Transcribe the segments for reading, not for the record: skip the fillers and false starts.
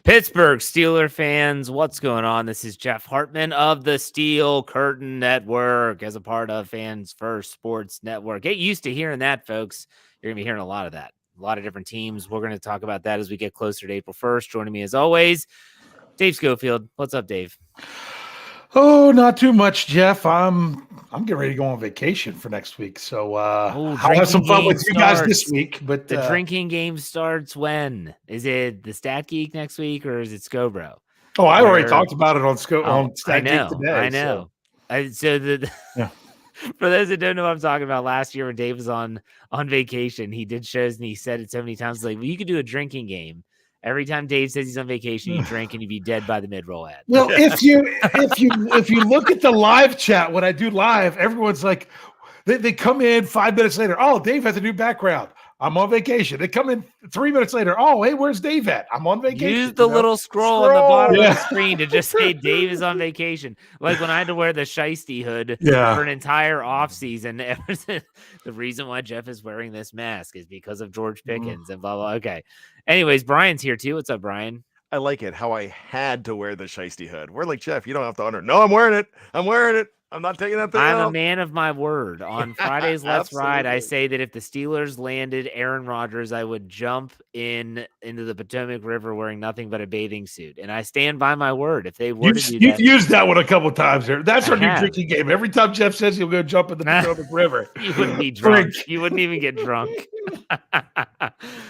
Pittsburgh Steelers fans, what's going on? This is Jeff Hartman of the Steel Curtain Network as a part of Fans First Sports Network. Get used to hearing that, folks. You're going to be hearing a lot of that. A lot of different teams. We're going to talk about that as we get closer to April 1st. Joining me as always, Dave Schofield. What's up, Dave? Oh, not too much, Jeff. I'm getting ready to go on vacation for next week, so I'll have some fun with you guys this week. But the drinking game starts when? Is it the Stat Geek next week, or is it Scobro? Oh, I already talked about it on Stat Geek today. I know. For those that don't know what I'm talking about, last year when Dave was on vacation, he did shows and he said it so many times, like, well, you could do a drinking game. Every time Dave says he's on vacation, you drink and you'd be dead by the mid-roll ad. Well, if you look at the live chat, when I do live, everyone's like, they come in 5 minutes later. Oh, Dave has a new background. I'm on vacation. They come in 3 minutes later. Oh, hey, where's Dave at? I'm on vacation. Use the little scroll on the bottom of the screen to just say Dave is on vacation. Like when I had to wear the shiesty hood for an entire offseason. The reason why Jeff is wearing this mask is because of George Pickens and blah, blah. Okay. Anyways, Brian's here too. What's up, Brian? I like it how I had to wear the shiesty hood. We're like, Jeff, you don't have to honor. No, I'm wearing it. I'm not taking that thing I'm out. a man of my word. On Friday's Let's Ride, I say that if the Steelers landed Aaron Rodgers, I would jump into the Potomac River wearing nothing but a bathing suit. And I stand by my word. If they were to do that. You've used that one a couple times here. That's our new drinking game. Every time Jeff says he'll go jump in the Potomac River. You wouldn't be drunk. You wouldn't even get drunk.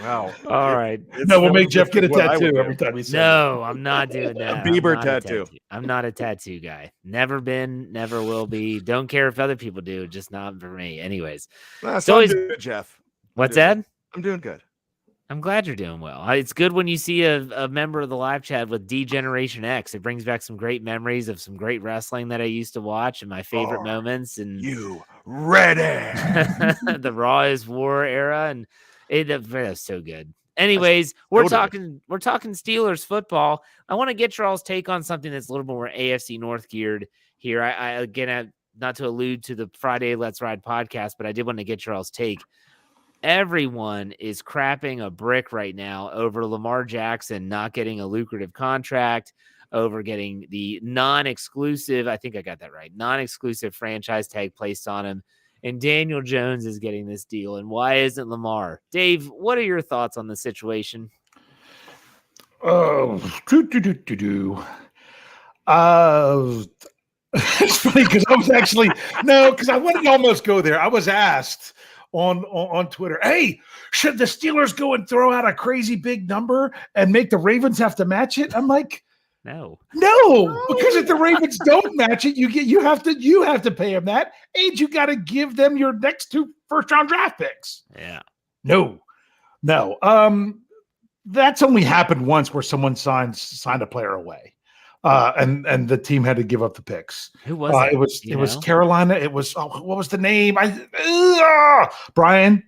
Wow. All right. No, we'll make Jeff get a tattoo every time he says No, I'm not doing that. A Bieber tattoo. I'm not a tattoo guy. Never been, never will be. Don't care if other people do, just not for me. Anyways. So I'm doing good, Jeff. What's that? I'm doing good. I'm glad you're doing well. It's good when you see a member of the live chat with D-Generation X. It brings back some great memories of some great wrestling that I used to watch and my favorite moments. And you ready? The Raw is War era, and that's so good. Anyways, we're talking Steelers football. I want to get y'all's take on something that's a little more AFC North geared here. I again, not to allude to the Friday Let's Ride podcast, but I did want to get y'all's take. Everyone is crapping a brick right now over Lamar Jackson not getting a lucrative contract, over getting the non-exclusive, I think I got that right, non-exclusive franchise tag placed on him, and Daniel Jones is getting this deal. And why isn't Lamar? Dave, what are your thoughts on the situation? Oh, it's funny because I was actually because I wanted to almost go there. I was asked on Twitter, hey, should the Steelers go and throw out a crazy big number and make the Ravens have to match it? I'm like, no, because if the Ravens don't match it, you have to pay them that, and you got to give them your next 2 first-round draft picks. Yeah, no. That's only happened once where someone signed a player away. And the team had to give up the picks. Who was it? It was Carolina. It was what was the name? Brian.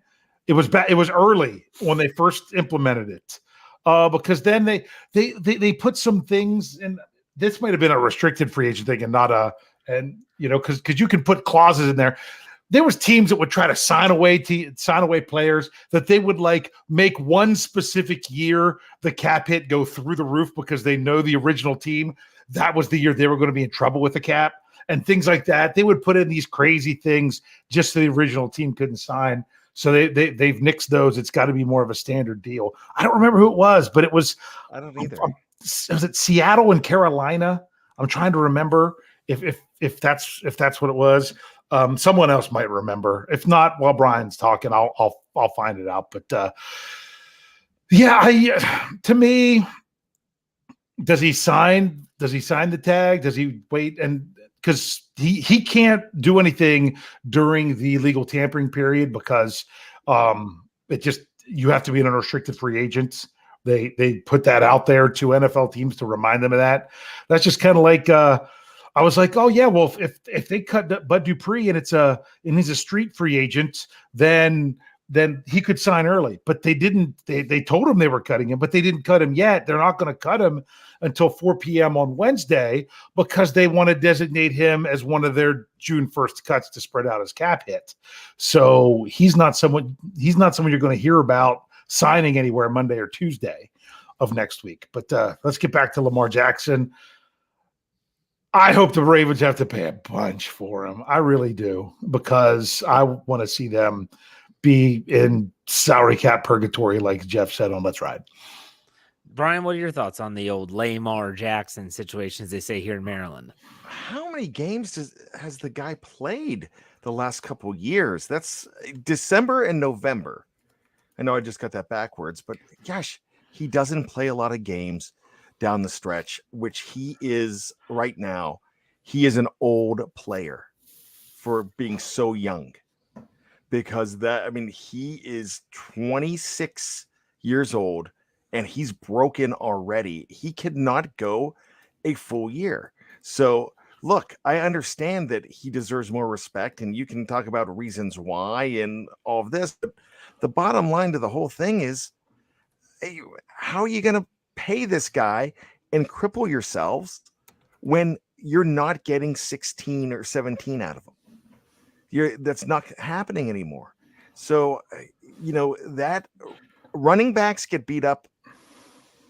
It was early when they first implemented it. Because then they put some things in. This might have been a restricted free agent thing and not because you can put clauses in there. There was teams that would try to sign away players that they would like make one specific year the cap hit go through the roof because they know the original team that was the year they were going to be in trouble with the cap and things like that. They would put in these crazy things just so the original team couldn't sign. So they've nixed those. It's got to be more of a standard deal. I don't remember who it was, but it was. I don't either. Was it Seattle and Carolina? I'm trying to remember if that's what it was. Someone else might remember. If not, while Brian's talking, I'll find it out. But to me, does he sign the tag? Does he wait? And because he can't do anything during the legal tampering period because you have to be an unrestricted free agent. They put that out there to NFL teams to remind them of that. That's just kind of like I was like, oh yeah, well if they cut Bud Dupree and he's a street free agent, then then he could sign early. But they didn't. They told him they were cutting him, but they didn't cut him yet. They're not going to cut him until 4 p.m. on Wednesday because they want to designate him as one of their June 1st cuts to spread out his cap hit. So he's not someone you're going to hear about signing anywhere Monday or Tuesday of next week. But let's get back to Lamar Jackson. I hope the Ravens have to pay a bunch for him. I really do, because I want to see them be in salary cap purgatory, like Jeff said on Let's Ride. Brian, what are your thoughts on the old Lamar Jackson situation, as they say here in Maryland? How many games has the guy played the last couple years? That's December and November. I know I just got that backwards, but gosh, he doesn't play a lot of games down the stretch, which he is right now. He is an old player for being so young, because he is 26 years old and he's broken already. He could not go a full year. So look, I understand that he deserves more respect, and you can talk about reasons why and all of this, but the bottom line to the whole thing is, how are you going to pay this guy and cripple yourselves when you're not getting 16 or 17 out of him? That's not happening anymore. So, that running backs get beat up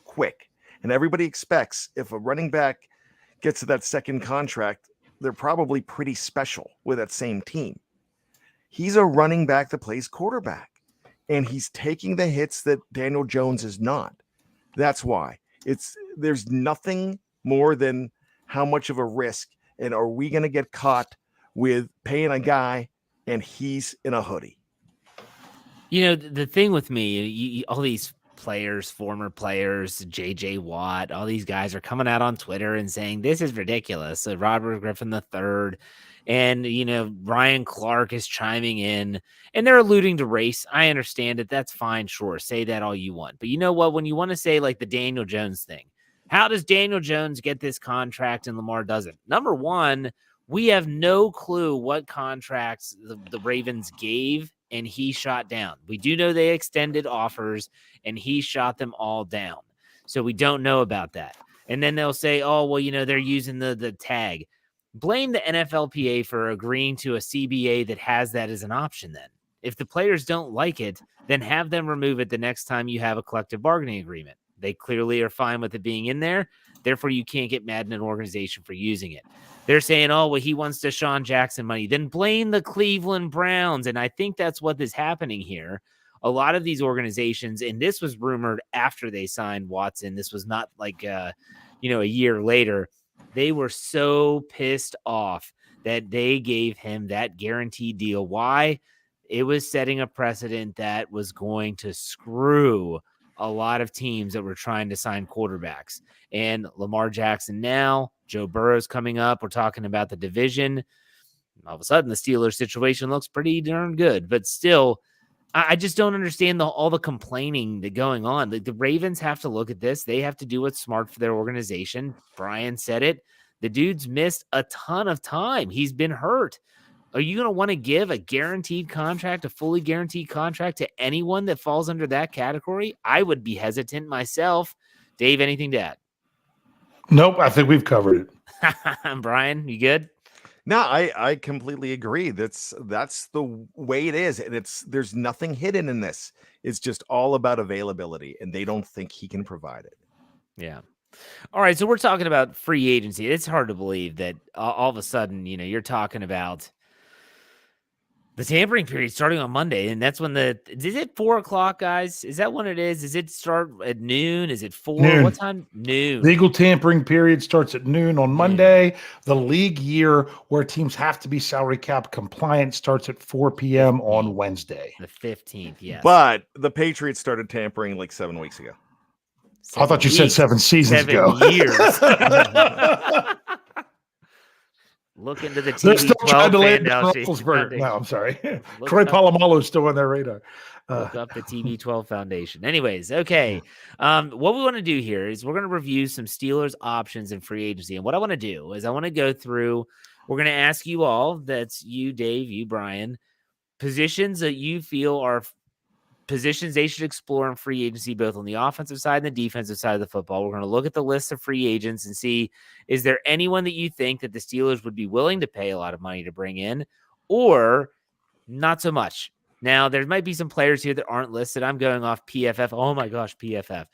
quick, and everybody expects if a running back gets to that second contract, they're probably pretty special with that same team. He's a running back that plays quarterback, and he's taking the hits that Daniel Jones is not. That's why there's nothing more than how much of a risk, and are we going to get caught with paying a guy and he's in a hoodie? The thing with me, all these players, former players, JJ Watt, all these guys are coming out on Twitter and saying this is ridiculous. So Robert Griffin III and, Ryan Clark is chiming in, and they're alluding to race. I understand it. That's fine. Sure. Say that all you want. But you know what? When you want to say like the Daniel Jones thing, how does Daniel Jones get this contract and Lamar doesn't? Number one, we have no clue what contracts the Ravens gave and he shot down. We do know they extended offers and he shot them all down. So we don't know about that. And then they'll say, oh, well, they're using the tag. Blame the NFLPA for agreeing to a CBA that has that as an option then. If the players don't like it, then have them remove it the next time you have a collective bargaining agreement. They clearly are fine with it being in there. Therefore, you can't get mad at an organization for using it. They're saying, oh, well, he wants Deshaun Jackson money. Then blame the Cleveland Browns. And I think that's what is happening here. A lot of these organizations, and this was rumored after they signed Watson. This was not like, a year later. They were so pissed off that they gave him that guaranteed deal. Why? It was setting a precedent that was going to screw a lot of teams that were trying to sign quarterbacks. And Lamar Jackson now, Joe Burrow's coming up. We're talking about the division. All of a sudden, the Steelers situation looks pretty darn good. But still, I just don't understand all the complaining that's going on. The Ravens have to look at this. They have to do what's smart for their organization. Brian said it. The dude's missed a ton of time. He's been hurt. Are you going to want to give a guaranteed contract, a fully guaranteed contract to anyone that falls under that category? I would be hesitant myself. Dave, anything to add? Nope, I think we've covered it. Brian, you good? No, I completely agree. That's the way it is. And there's nothing hidden in this. It's just all about availability, and they don't think he can provide it. Yeah. All right. So we're talking about free agency. It's hard to believe that all of a sudden, you're talking about the tampering period starting on Monday, and that's when is it 4:00, guys? Is that when it is? Does it start at noon? Is it 4? Noon. What time? Noon. Legal tampering period starts at noon on Monday. The league year where teams have to be salary cap compliant starts at 4 p.m. on Wednesday. The 15th, yes. But the Patriots started tampering like 7 weeks ago. I thought you said 7 seasons 7 ago. years. Look into the They're still trying to land Foundation. No, I'm sorry. Troy Polamalu's still on their radar. Look up the TB12 Foundation. Anyways, okay. What we want to do here is we're going to review some Steelers options in free agency. And what I want to do is I want to go through, we're going to ask you all, that's you, Dave, you, Brian, positions that you feel are positions they should explore in free agency, both on the offensive side and the defensive side of the football. We're going to look at the list of free agents and see, is there anyone that you think that the Steelers would be willing to pay a lot of money to bring in, or not so much? Now, there might be some players here that aren't listed. I'm going off PFF. Oh my gosh, PFF.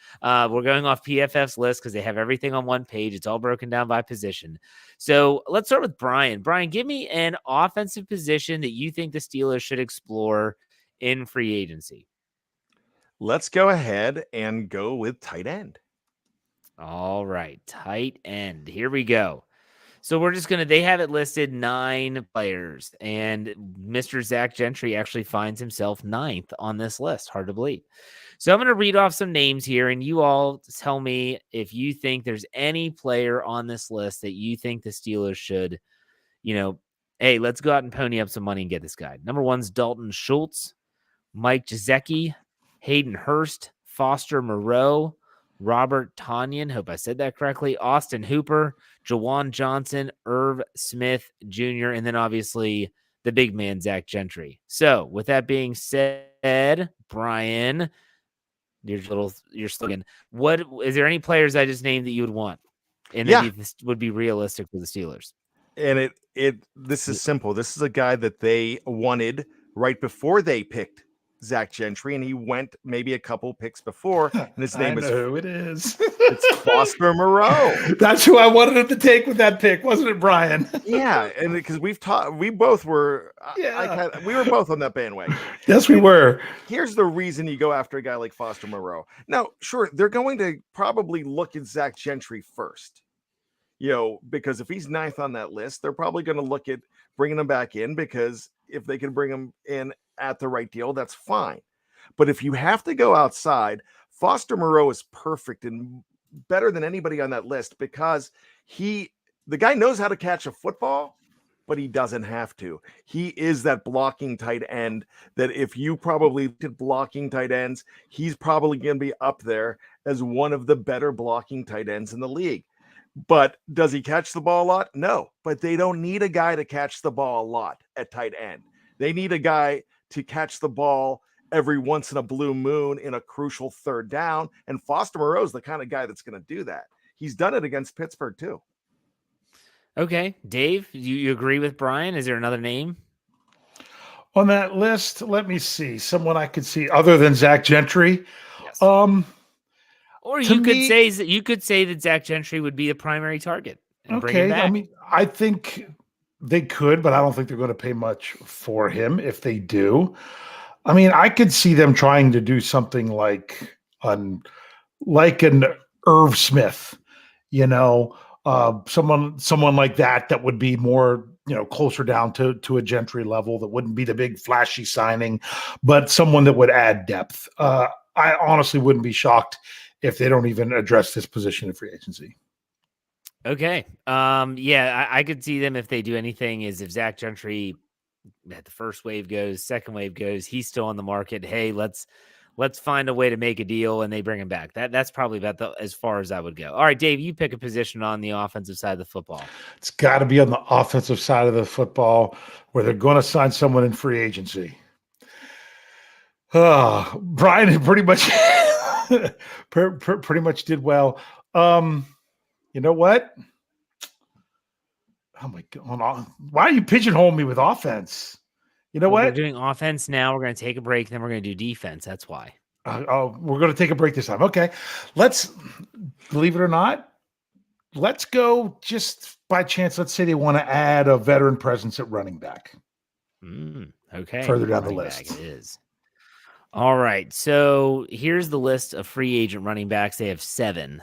We're going off PFF's list because they have everything on one page. It's all broken down by position. So let's start with Brian. Brian, give me an offensive position that you think the Steelers should explore in free agency. Let's go ahead and go with tight end. All right, tight end. Here we go. So we're just going to, they have it listed 9 players, and Mr. Zach Gentry actually finds himself 9th on this list. Hard to believe. So I'm going to read off some names here, and you all tell me if you think there's any player on this list that you think the Steelers should, hey, let's go out and pony up some money and get this guy. Number 1's Dalton Schultz, Mike Gesicki, Hayden Hurst, Foster Moreau, Robert Tonyan, hope I said that correctly, Austin Hooper, Jawan Johnson, Irv Smith Jr., and then obviously the big man, Zach Gentry. So with that being said, Brian, your slogan, what is there any players I just named that you would want? And then this would be realistic for the Steelers. And this is simple. This is a guy that they wanted right before they picked Zach Gentry, and he went maybe a couple picks before, and his name is who it is. It's Foster Moreau. That's who I wanted him to take with that pick, wasn't it, Brian? Yeah, and because we both were, we were both on that bandwagon. Yes, we were. Here's the reason you go after a guy like Foster Moreau. Now, sure, they're going to probably look at Zach Gentry first, because if he's 9th on that list, they're probably going to look at bringing him back in, because if they can bring him in at the right deal, that's fine. But if you have to go outside, Foster Moreau is perfect and better than anybody on that list, because the guy knows how to catch a football, but he doesn't have to. He is that blocking tight end that if you probably did blocking tight ends, he's probably going to be up there as one of the better blocking tight ends in the league. But does he catch the ball a lot? No, but they don't need a guy to catch the ball a lot at tight end. They need a guy to catch the ball every once in a blue moon in a crucial third down. And Foster Moreau is the kind of guy that's going to do that. He's done it against Pittsburgh too. Okay. Dave, you agree with Brian? Is there another name on that list? Let me see. Someone I could see other than Zach Gentry. Yes. Or you could say that Zach Gentry would be a primary target. Okay. I mean, I think they could, but I don't think they're going to pay much for him if they do. I mean, I could see them trying to do something like an Irv Smith, someone like that would be more, closer down to a Gentry level, that wouldn't be the big flashy signing, but someone that would add depth. I honestly wouldn't be shocked if they don't even address this position in free agency. Okay. I could see them if they do anything is if Zach Gentry at the first wave goes, second wave goes, he's still on the market. Hey, let's find a way to make a deal, and they bring him back. That's probably about as far as I would go. All right, Dave, you pick a position on the offensive side of the football. It's got to be on the offensive side of the football where they're going to sign someone in free agency. Brian pretty much pretty much did well. You know what? Oh my God. Why are you pigeonholing me with offense? You know what? We're doing offense now. We're going to take a break. Then we're going to do defense. That's why. We're going to take a break this time. Okay. Let's, believe it or not, let's go just by chance. Let's say they want to add a veteran presence at running back. Okay. Further down the list. It is. All right. So here's the list of free agent running backs. They have 7.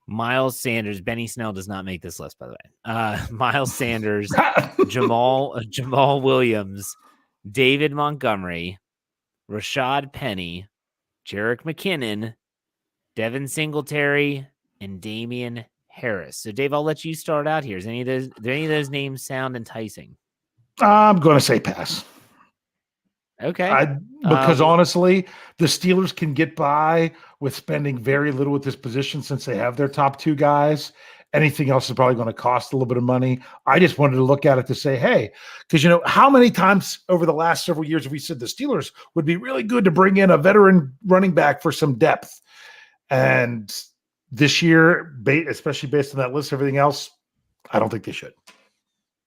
Miles Sanders. Benny Snell does not make this list, by the way. Miles Sanders, Jamal Williams, David Montgomery, Rashad Penny, Jerick McKinnon, Devin Singletary, and Damian Harris. So, Dave, I'll let you start out here. Do any of those names sound enticing? I'm going to say pass. Okay. Because honestly, the Steelers can get by with spending very little at this position since they have their top 2 guys. Anything else is probably going to cost a little bit of money. I just wanted to look at it to say, hey, because, how many times over the last several years have we said the Steelers would be really good to bring in a veteran running back for some depth? And this year, especially based on that list, everything else, I don't think they should.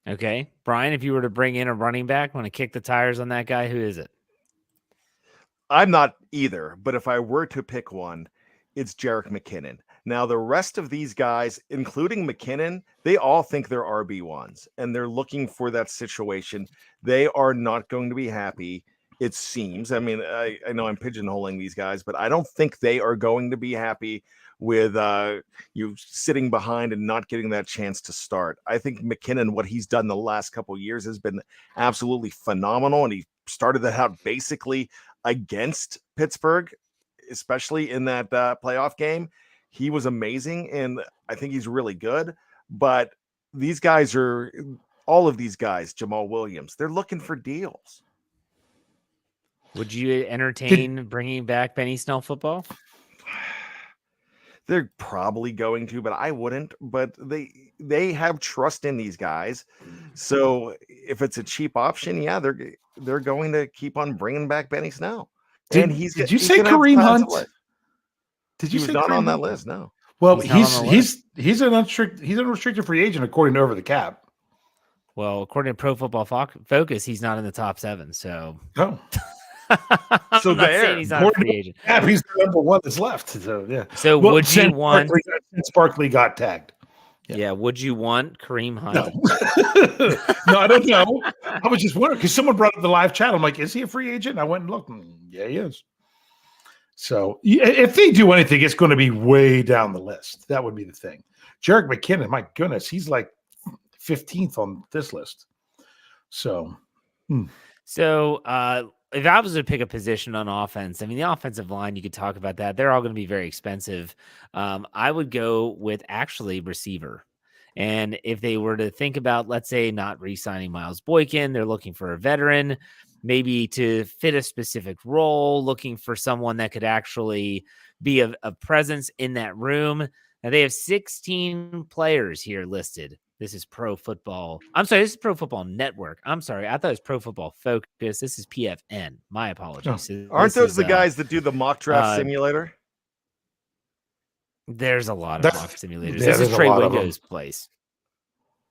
Okay. Brian, if you were to bring in a running back, want to kick the tires on that guy, who is it? I'm not either, but if I were to pick one, it's Jerick McKinnon. Now, the rest of these guys, including McKinnon, they all think they're RB1s, and they're looking for that situation. They are not going to be happy, it seems. I mean, I know I'm pigeonholing these guys, but I don't think they are going to be happy with you sitting behind and not getting that chance to start. I think McKinnon, what he's done the last couple of years has been absolutely phenomenal, and he started that out basically against Pittsburgh, especially in that playoff game. He was amazing, and I think he's really good. But these guys all of these guys, Jamal Williams, they're looking for deals. Would you entertain bringing back Benny Snell football? They're probably going to, but I wouldn't. But they have trust in these guys. So if it's a cheap option, yeah, they're going to keep on bringing back Benny Snell. Did you say Kareem Hunt? Did you say not on that list? No. Well, he's an unrestricted free agent according to Over the Cap. Well, according to Pro Football Focus, he's not in the top 7. So, oh, so I'm not saying he's not a free agent. Yeah, he's the number one that's left. So yeah. So would you want? Since Barkley got tagged. Yeah. Would you want Kareem Hunt? No, no, I don't know. I was just wondering because someone brought up the live chat. I'm like, is he a free agent? And I went and looked. Yeah, he is. So if they do anything, it's going to be way down the list. That would be the thing. Jerick McKinnon, my goodness, he's like 15th on this list. So, if I was to pick a position on offense, I mean, the offensive line, you could talk about that. They're all going to be very expensive. I would go with actually receiver. And if they were to think about, let's say, not re-signing Miles Boykin, they're looking for a veteran, maybe to fit a specific role, looking for someone that could actually be a presence in that room. Now, they have 16 players here listed. This is Pro Football. I'm sorry, this is Pro Football Network. I'm sorry, I thought it was Pro Football Focus. This is PFN. My apologies. Oh. Aren't those the guys that do the mock draft simulator? There's a lot of mock simulators. This is Trey Wingo's place.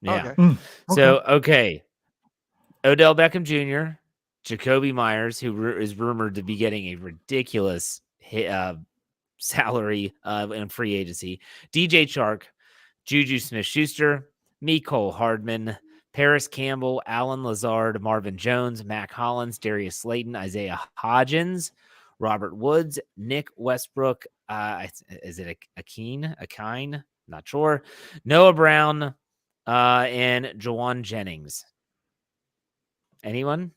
Yeah. Okay. So, okay. Odell Beckham Jr., Jacoby Myers, who is rumored to be getting a ridiculous salary in free agency. DJ Chark, Juju Smith-Schuster, Mecole Hardman, Paris Campbell, Alan Lazard, Marvin Jones, Mac Hollins, Darius Slayton, Isaiah Hodgins, Robert Woods, Nick Westbrook, is it Akine? Not sure. Noah Brown, and Jawan Jennings. Anyone?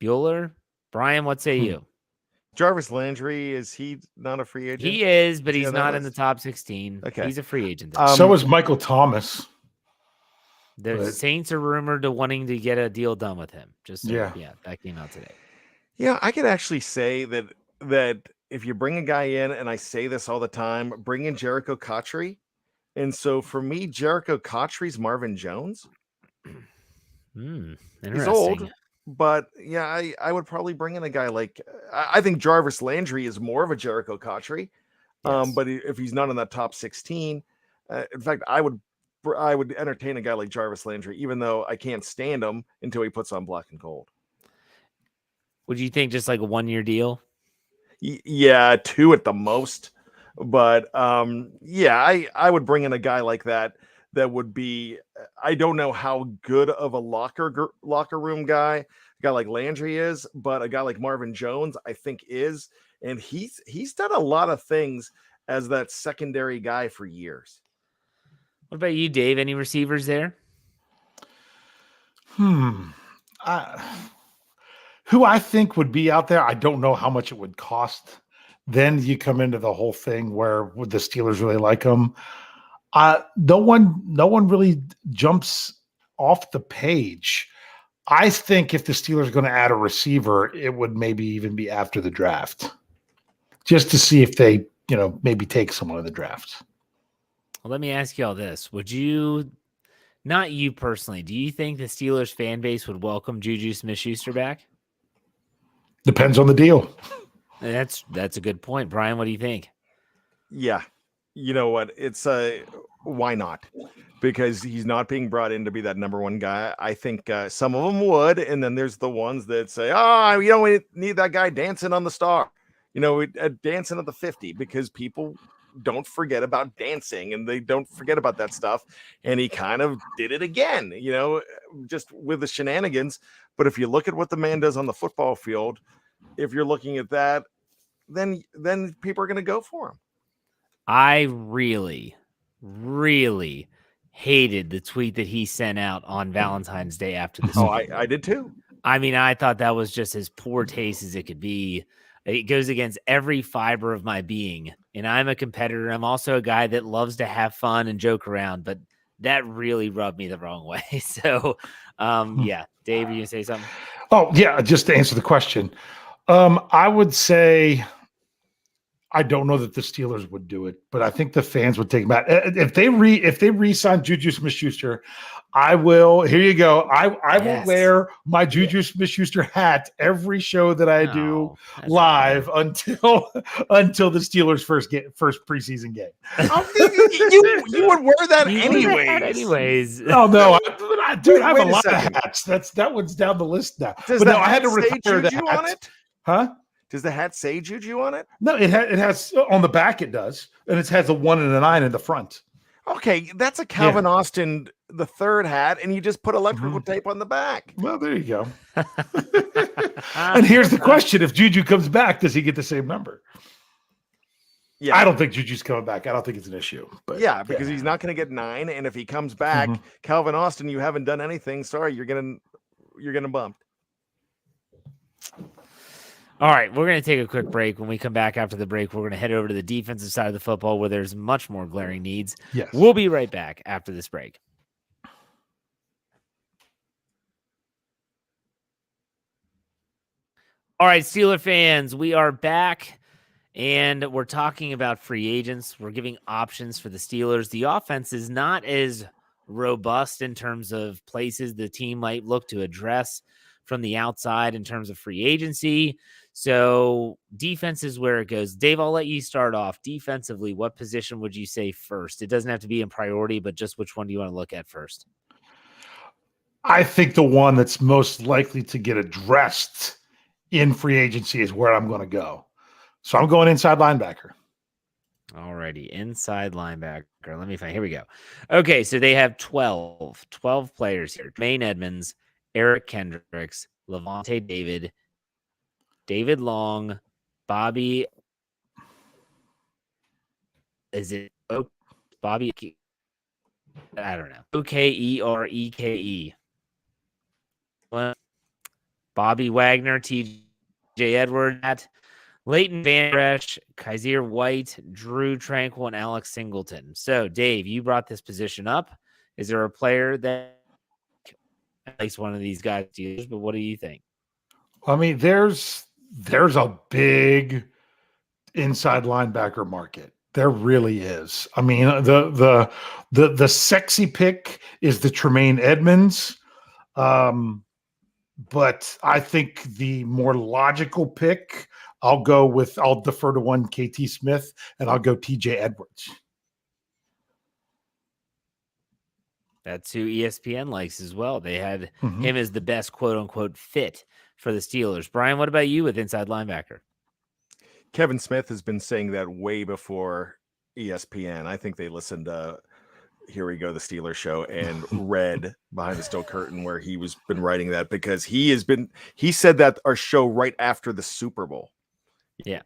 Bueller? Brian, what say you? Jarvis Landry, is he not a free agent? He is, but he's not in the top 16. Okay. He's a free agent. So is Michael Thomas. The Saints are rumored to wanting to get a deal done with him. That came out today. Yeah, I could actually say that if you bring a guy in, and I say this all the time, bring in Jericho Cotchery. And so for me, Jericho Cotchery's Marvin Jones. He's old, but yeah, I would probably bring in a guy like, I think Jarvis Landry is more of a Jericho Cotchery. Yes. But if he's not in that top 16, in fact, I would entertain a guy like Jarvis Landry, even though I can't stand him until he puts on black and gold. Would you think just like a 1-year deal? Yeah, 2 at the most. But I would bring in a guy like that would be, I don't know how good of a locker room guy a guy like Landry is, but a guy like Marvin Jones, I think is, and he's done a lot of things as that secondary guy for years. What about you, Dave? Any receivers there? Who I think would be out there, I don't know how much it would cost. Then you come into the whole thing where would the Steelers really like him? No one really jumps off the page. I think if the Steelers are going to add a receiver, it would maybe even be after the draft, just to see if they, maybe take someone in the draft. Well, let me ask you all this. Would you, not you personally, do you think the Steelers fan base would welcome Juju Smith-Schuster back? Depends on the deal. That's a good point. Brian, what do you think? Yeah. You know what? It's why not? Because he's not being brought in to be that number one guy. I think some of them would, and then there's the ones that say, "Oh, we need that guy dancing on the star, dancing at the 50," because people don't forget about dancing and they don't forget about that stuff. And he kind of did it again, just with the shenanigans. But if you look at what the man does on the football field, if you're looking at that, then people are going to go for him. I really, really hated the tweet that he sent out on Valentine's Day after the Oh, I did too. I mean, I thought that was just as poor taste as it could be. It goes against every fiber of my being. And I'm a competitor. I'm also a guy that loves to have fun and joke around, but that really rubbed me the wrong way. So, yeah. Dave, you say something? Oh, yeah. Just to answer the question, I would say I don't know that the Steelers would do it, but I think the fans would take him out. If they re-sign Juju Smith-Schuster, I will. Here you go. I will wear my Juju Smith-Schuster hat every show that I do live until the Steelers' first preseason game. you would wear that anyways. Oh no, dude, I have a lot of hats. That one's down the list now. I had to retire the hat. On it? Huh? Does the hat say Juju on it? No, it has on the back. It does, and it has a 1 and a 9 in the front. Okay, that's a Calvin Austin the third hat, and you just put electrical tape on the back. Well, there you go. And here's the question: if Juju comes back, does he get the same number? Yeah, I don't think Juju's coming back. I don't think it's an issue. But yeah, because he's not going to get 9, and if he comes back, Calvin Austin, you haven't done anything. Sorry, you're gonna bump. All right, we're going to take a quick break. When we come back after the break, we're going to head over to the defensive side of the football where there's much more glaring needs. Yes. We'll be right back after this break. All right, Steeler fans, we are back, and we're talking about free agents. We're giving options for the Steelers. The offense is not as robust in terms of places the team might look to address from the outside in terms of free agency. So defense is where it goes. Dave, I'll let you start off. Defensively, what position would you say first? It doesn't have to be in priority, but just which one do you want to look at first? I think the one that's most likely to get addressed in free agency is where I'm going to go. So I'm going inside linebacker. All righty, inside linebacker. Let me find. Here we go. Okay, so they have 12 players here. Tremaine Edmonds, Eric Kendricks, Levante David, David Long, Bobby. Is it Bobby? I don't know. Okereke. Bobby Wagner, TJ Edwards, Leighton Van Esch, Kaiser White, Drew Tranquil, and Alex Singleton. So, Dave, you brought this position up. Is there a player that likes one of these guys? But what do you think? I mean, there's a big inside linebacker market. There really is. I mean, the sexy pick is the Tremaine Edmonds. But I think the more logical pick, I'll defer to one KT Smith, and I'll go TJ Edwards. That's who ESPN likes as well. They had him as the best quote unquote fit for the Steelers. Brian, what about you with inside linebacker? Kevin Smith has been saying that way before ESPN. I think they listened to Here We Go, the Steelers show, and read Behind the Steel Curtain where he was been writing that, because he said that our show right after the Super Bowl. Yeah.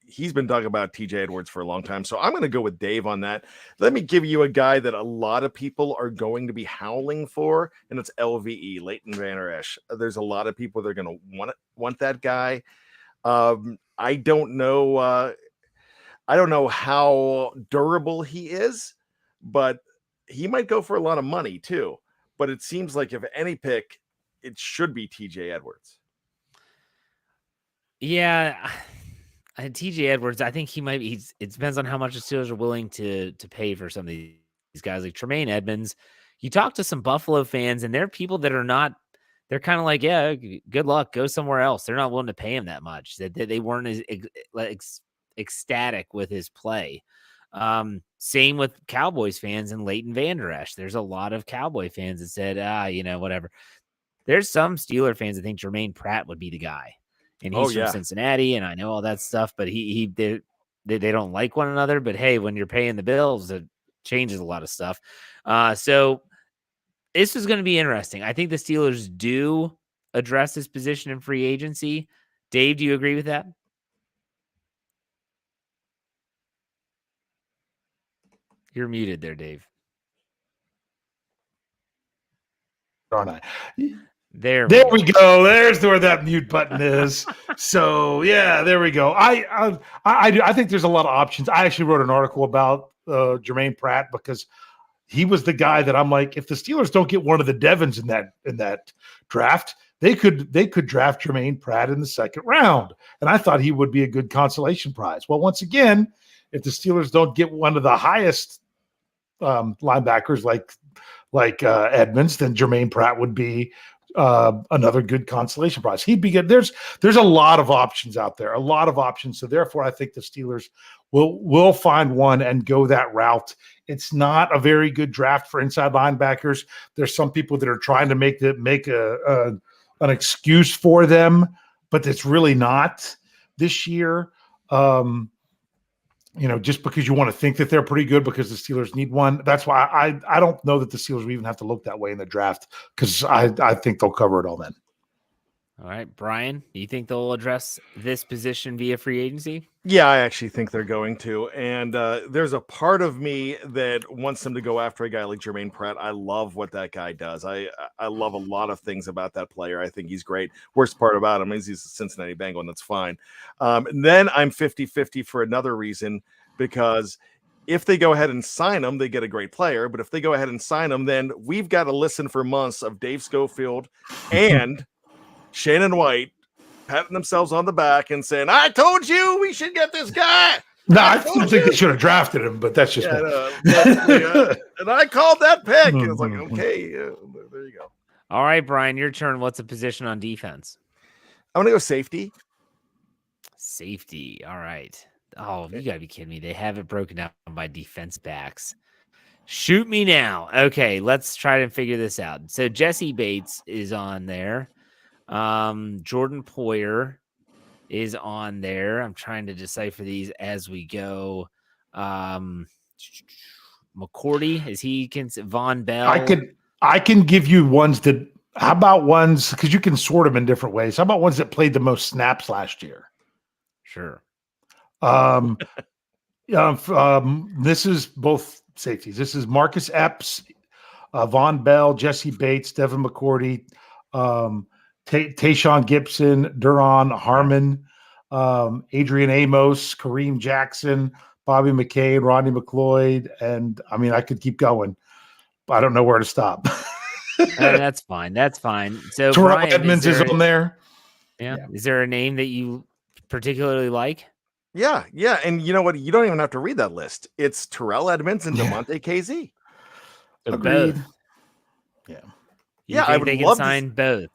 He's been talking about TJ Edwards for a long time. So I'm going to go with Dave on that. Let me give you a guy that a lot of people are going to be howling for, and it's LVE, Leighton Van Esch. There's a lot of people that are going to want that guy. I don't know how durable he is, but he might go for a lot of money too. But it seems like if any pick, it should be TJ Edwards. Yeah, TJ Edwards, I think he might be. It depends on how much the Steelers are willing to pay for some of these guys, like Tremaine Edmonds. You talk to some Buffalo fans, and there are people that are not. They're kind of like, yeah, good luck, go somewhere else. They're not willing to pay him that much. That they weren't as ecstatic with his play. Same with Cowboys fans and Leighton Vander Esch. There's a lot of Cowboy fans that said, whatever. There's some Steeler fans that think Jermaine Pratt would be the guy. And he's from Cincinnati, and I know all that stuff, but they don't like one another. But hey, when you're paying the bills, it changes a lot of stuff. So this is going to be interesting. I think the Steelers do address this position in free agency. Dave, do you agree with that? You're muted there, Dave. Aren't I? There we go. There's where that mute button is. So yeah, there we go. I think there's a lot of options. I actually wrote an article about Jermaine Pratt because he was the guy that I'm like, if the Steelers don't get one of the Devons in that draft, they could draft Jermaine Pratt in the second round. And I thought he would be a good consolation prize. Well, once again, if the Steelers don't get one of the highest linebackers like Edmonds, then Jermaine Pratt would be another good consolation prize. He'd be good. There's a lot of options out there, a lot of options. So therefore, I think the Steelers will find one and go that route. It's not a very good draft for inside linebackers. There's some people that are trying to make an excuse for them, but it's really not this year. Just because you want to think that they're pretty good because the Steelers need one. That's why I don't know that the Steelers will even have to look that way in the draft because I think they'll cover it all then. All right, Brian, do you think they'll address this position via free agency? Yeah, I actually think they're going to. And there's a part of me that wants them to go after a guy like Jermaine Pratt. I love what that guy does. I love a lot of things about that player. I think he's great. Worst part about him is he's a Cincinnati Bengal, and that's fine. And then I'm 50-50 for another reason, because if they go ahead and sign him, they get a great player. But if they go ahead and sign him, then we've got to listen for months of Dave Schofield and Shannon White patting themselves on the back and saying, I told you we should get this guy. No, I think they should have drafted him, but that's just and I called that pick. And it's like, okay, there you go. All right, Brian, your turn. What's a position on defense? I'm going to go safety. Safety. All right. Oh, you got to be kidding me. They have it broken down by defense backs. Shoot me now. Okay, let's try to figure this out. So Jesse Bates is on there. Jordan Poyer is on there. I'm trying to decipher these as we go. McCourty, is he Von Bell? I can give you ones that, how about ones, because you can sort them in different ways. How about ones that played the most snaps last year? Sure. This is both safeties. This is Marcus Epps, Von Bell, Jesse Bates, Devin McCourty, Tayshaun Gibson, Duron Harmon, Adrian Amos, Kareem Jackson, Bobby McCain, Rodney McLeod, and I mean I could keep going. I don't know where to stop. That's fine. That's fine. So Terrell Brian, Edmonds is on there. Yeah. Is there a name that you particularly like? Yeah. And you know what? You don't even have to read that list. It's Terrell Edmonds and DeMonte KZ. Agreed. Yeah. I would love to sign both.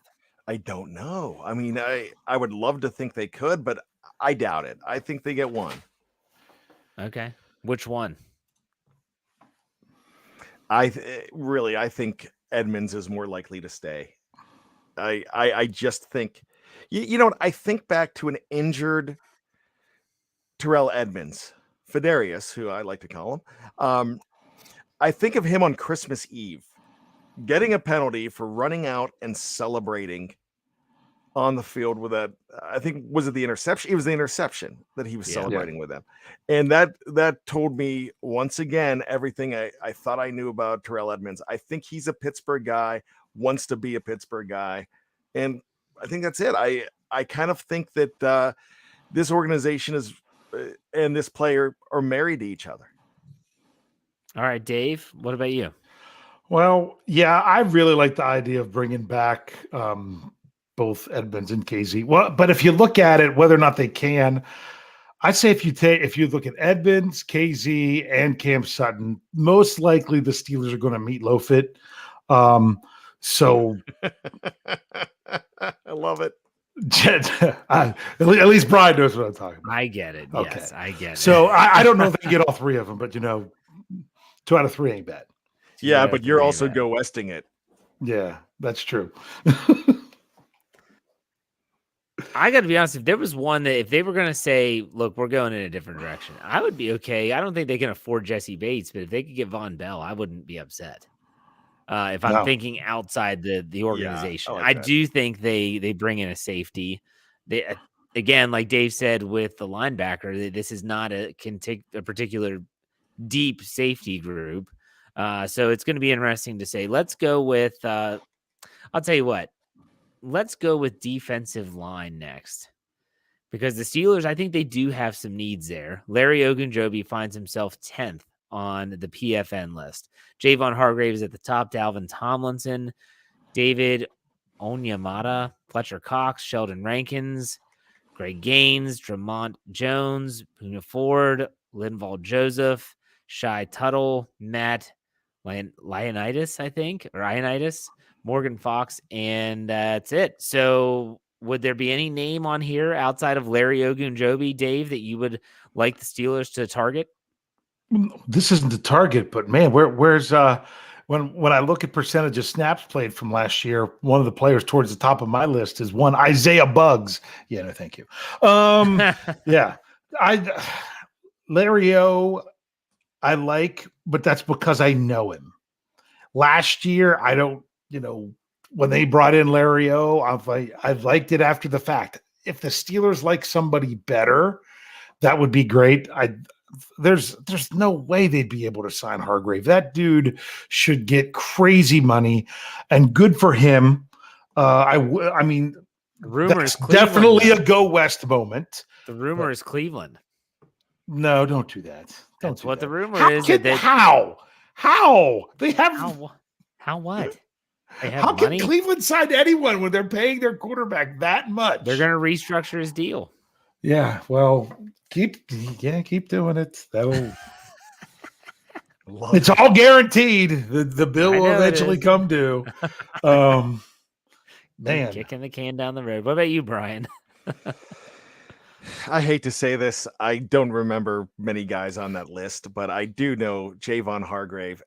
I don't know. I mean, I would love to think they could, but I doubt it. I think they get one. Okay. Which one? I think Edmonds is more likely to stay. I just think, you know what? I think back to an injured Terrell Edmonds, Fedarius, who I like to call him. I think of him on Christmas Eve, getting a penalty for running out and celebrating on the field with a, I think, was it the interception? It was the interception that he was celebrating with them. And that told me once again, everything I thought I knew about Terrell Edmonds. I think he's a Pittsburgh guy, wants to be a Pittsburgh guy. And I think that's it. I kind of think that this organization is, and this player are married to each other. All right, Dave, what about you? Well, yeah, I really like the idea of bringing back both Edmonds and KZ. Well, but if you look at it, whether or not they can, I'd say if you look at Edmonds, KZ, and Cam Sutton, most likely the Steelers are going to meatloaf it. So I love it. At least Brian knows what I'm talking about. I get it. Okay. Yes, I get it. So I don't know if they can get all three of them, but 2 out of 3 ain't bad. Yeah, but you're also go westing it. Yeah, that's true. I got to be honest. If there was one that if they were going to say, "Look, we're going in a different direction," I would be okay. I don't think they can afford Jesse Bates, but if they could get Von Bell, I wouldn't be upset. If I'm thinking outside the organization, I do think they bring in a safety. They again, like Dave said with the linebacker, this is not a particular deep safety group. So it's going to be interesting to say. Let's go with. I'll tell you what. Let's go with defensive line next. Because the Steelers, I think they do have some needs there. Larry Ogunjobi finds himself 10th on the PFN list. Javon Hargrave at the top. Dalvin Tomlinson, David Onyemata, Fletcher Cox, Sheldon Rankins, Greg Gaines, Dramont Jones, Puna Ford, Linval Joseph, Shai Tuttle, Matt Ioannidis, I think, or Ioannidis, Morgan Fox, and that's it. So would there be any name on here outside of Larry Ogunjobi, Dave, that you would like the Steelers to target? This isn't the target, but man, where's when I look at percentage of snaps played from last year, one of the players towards the top of my list is one Isaiah Buggs. Yeah, no, thank you. Yeah, Larry O, I like, but that's because I know him. Last year, I don't. When they brought in Larry O, I've liked it after the fact. If the Steelers like somebody better, that would be great. There's no way they'd be able to sign Hargrave. That dude should get crazy money, and good for him. I mean, the rumor is definitely a go west moment. The rumor is Cleveland. No, don't do that. That's what the rumor is. How they have how what? How can Cleveland sign anyone when they're paying their quarterback that much? They're going to restructure his deal. Yeah, well, keep doing it. That'll. It's all guaranteed. The bill will eventually come due. Man, kicking the can down the road. What about you, Brian? I hate to say this. I don't remember many guys on that list, but I do know Javon Hargrave.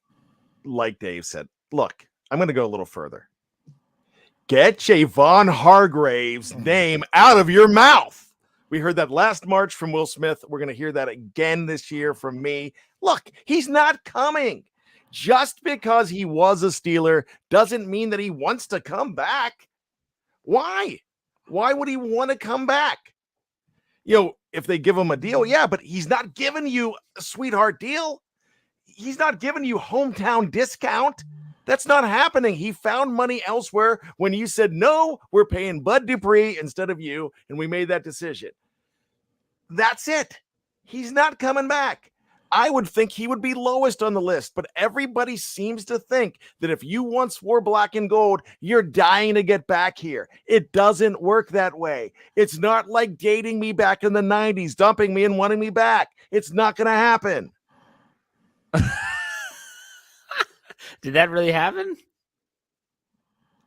Like Dave said, look. I'm going to go a little further. Get Javon Hargrave's name out of your mouth. We heard that last March from Will Smith. We're going to hear that again this year from me. Look, he's not coming. Just because he was a Steeler doesn't mean that he wants to come back. Why? Why would he want to come back? If they give him a deal, yeah, but he's not giving you a sweetheart deal. He's not giving you hometown discount. That's not happening. He found money elsewhere when you said, no, we're paying Bud Dupree instead of you, and we made that decision. That's it. He's not coming back. I would think he would be lowest on the list, but everybody seems to think that if you once wore black and gold, you're dying to get back here. It doesn't work that way. It's not like dating me back in the 90s, dumping me and wanting me back. It's not going to happen. Did that really happen?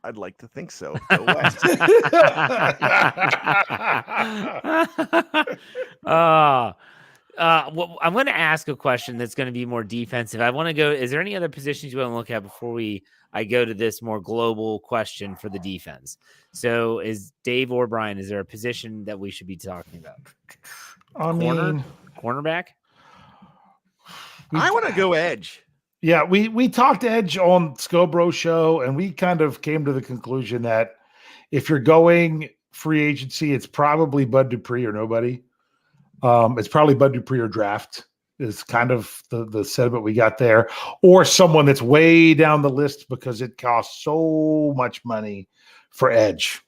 I'd like to think so. Go West. Well, I'm going to ask a question that's going to be more defensive. I want to go. Is there any other positions you want to look at before I go to this more global question for the defense? So, is Dave or Brian? Is there a position that we should be talking about? Cornerback. I want to go edge. Yeah, we talked edge on Scobro show, and we kind of came to the conclusion that if you're going free agency, it's probably Bud Dupree or nobody. It's probably Bud Dupree or draft is kind of the sentiment we got there, or someone that's way down the list because it costs so much money for edge.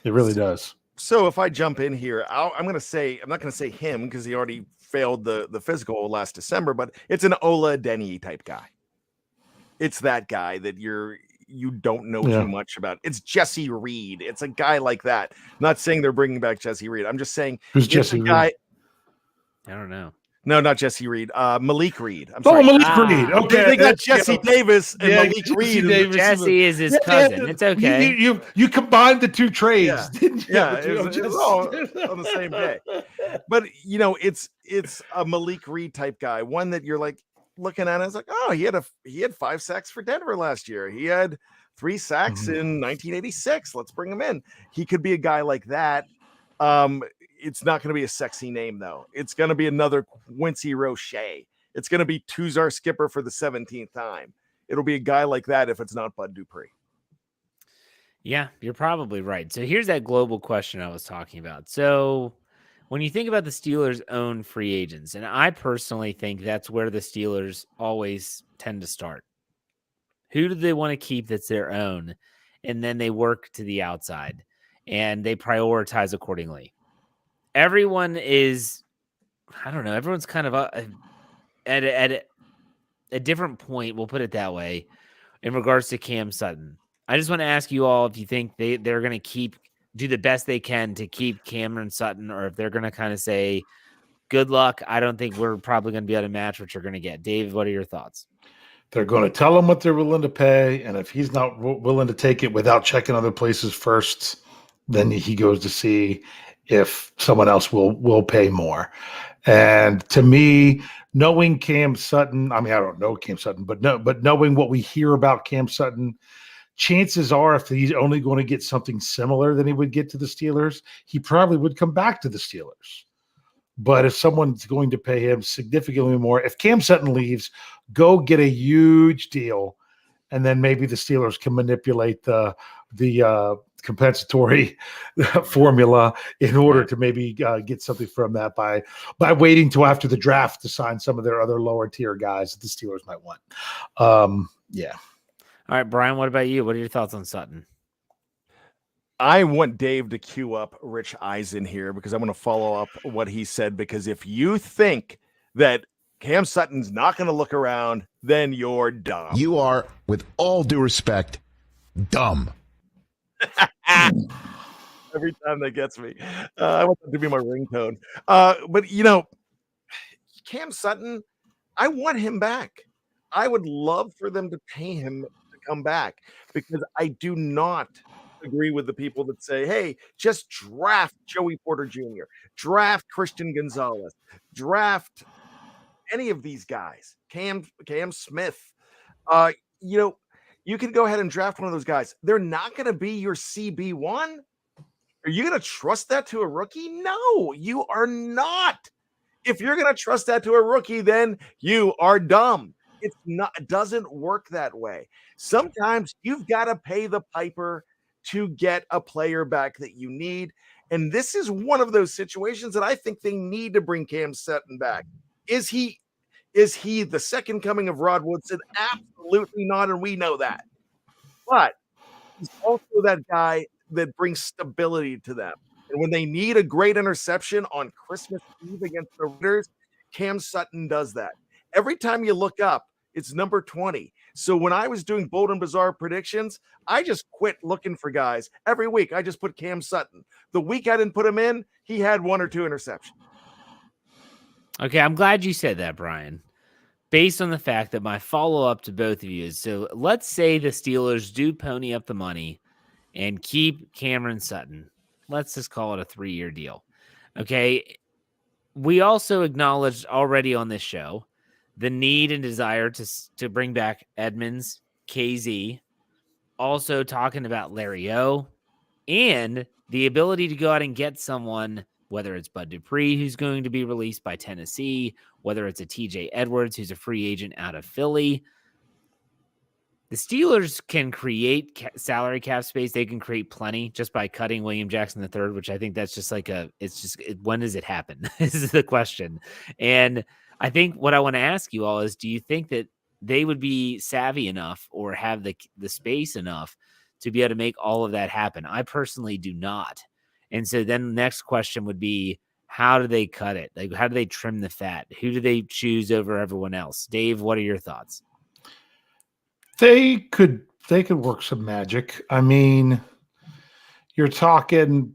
It really does. So if I jump in here, I'm not going to say him because he already failed the physical last December, but it's an Ola Adeniyi type guy. It's that guy that you don't know too much about. It's Jesse Reed. It's a guy like that. I'm not saying they're bringing back Jesse Reed. I'm just saying who's Jesse Reed? I don't know. No, not Jesse Reed. Malik Reed. I'm Oh, sorry. Malik Reed. Okay, They got there you Jesse go. Davis and Yeah, Malik Jesse Reed. Davis. Jesse is his Yeah, cousin. It's okay. You combined the two trades, Yeah. didn't you? Yeah, it was all on the same day. But it's a Malik Reed type guy, one that you're like looking at. It's like, oh, he had 5 sacks for Denver last year. He had 3 sacks in 1986. Let's bring him in. He could be a guy like that. It's not going to be a sexy name though. It's going to be another Quincy Roche. It's going to be Tuzar Skipper for the 17th time. It'll be a guy like that if it's not Bud Dupree. Yeah, you're probably right. So here's that global question I was talking about. So when you think about the Steelers' own free agents, and I personally think that's where the Steelers always tend to start. Who do they want to keep that's their own? And then they work to the outside and they prioritize accordingly. Everyone is, I don't know, everyone's kind of at a different point, we'll put it that way, in regards to Cam Sutton. I just want to ask you all if you think they're going to do the best they can to keep Cameron Sutton, or if they're going to kind of say, good luck. I don't think we're probably going to be able to match what you're going to get. Dave, what are your thoughts? They're going to tell him what they're willing to pay, and if he's not willing to take it without checking other places first, then he goes to see if someone else will pay more. And to me, knowing Cam Sutton, I mean, I don't know Cam Sutton, but knowing what we hear about Cam Sutton, chances are if he's only going to get something similar than he would get to the Steelers, he probably would come back to the Steelers. But if someone's going to pay him significantly more, if Cam Sutton leaves, go get a huge deal, and then maybe the Steelers can manipulate the compensatory formula in order to maybe get something from that by waiting till after the draft to sign some of their other lower tier guys that the Steelers might want. Yeah. All right, Brian, what about you? What are your thoughts on Sutton? I want Dave to cue up Rich Eisen here because I want to follow up what he said, because if you think that Cam Sutton's not going to look around, then you're dumb. You are, with all due respect, dumb. Every time that gets me. I want that to be my ringtone. But, Cam Sutton, I want him back. I would love for them to pay him to come back, because I do not agree with the people that say, hey, just draft Joey Porter Jr., draft Christian Gonzalez, draft any of these guys, Cam Smith. You can go ahead and draft one of those guys. They're not going to be your CB1. Are you going to trust that to a rookie? No, you are not. If you're going to trust that to a rookie, then you are dumb. It doesn't work that way. Sometimes you've got to pay the piper to get a player back that you need. And this is one of those situations that I think they need to bring Cam Sutton back. Is he the second coming of Rod Woodson? Absolutely not, and we know that. But he's also that guy that brings stability to them. And when they need a great interception on Christmas Eve against the Raiders, Cam Sutton does that. Every time you look up, it's number 20. So when I was doing Bold and Bizarre predictions, I just quit looking for guys. Every week, I just put Cam Sutton. The week I didn't put him in, he had 1 or 2 interceptions. Okay, I'm glad you said that, Brian. Based on the fact that my follow-up to both of you is, so let's say the Steelers do pony up the money and keep Cameron Sutton. Let's just call it a 3-year deal. Okay, we also acknowledged already on this show the need and desire to bring back Edmonds, KZ, also talking about Larry O, and the ability to go out and get someone, whether it's Bud Dupree, who's going to be released by Tennessee, whether it's a TJ Edwards, who's a free agent out of Philly. The Steelers can create salary cap space. They can create plenty just by cutting William Jackson III, which I think that's just when does it happen? This is the question. And I think what I want to ask you all is, do you think that they would be savvy enough or have the space enough to be able to make all of that happen? I personally do not. And so then the next question would be, how do they cut it? Like, how do they trim the fat? Who do they choose over everyone else? Dave, what are your thoughts? They could work some magic. I mean, you're talking,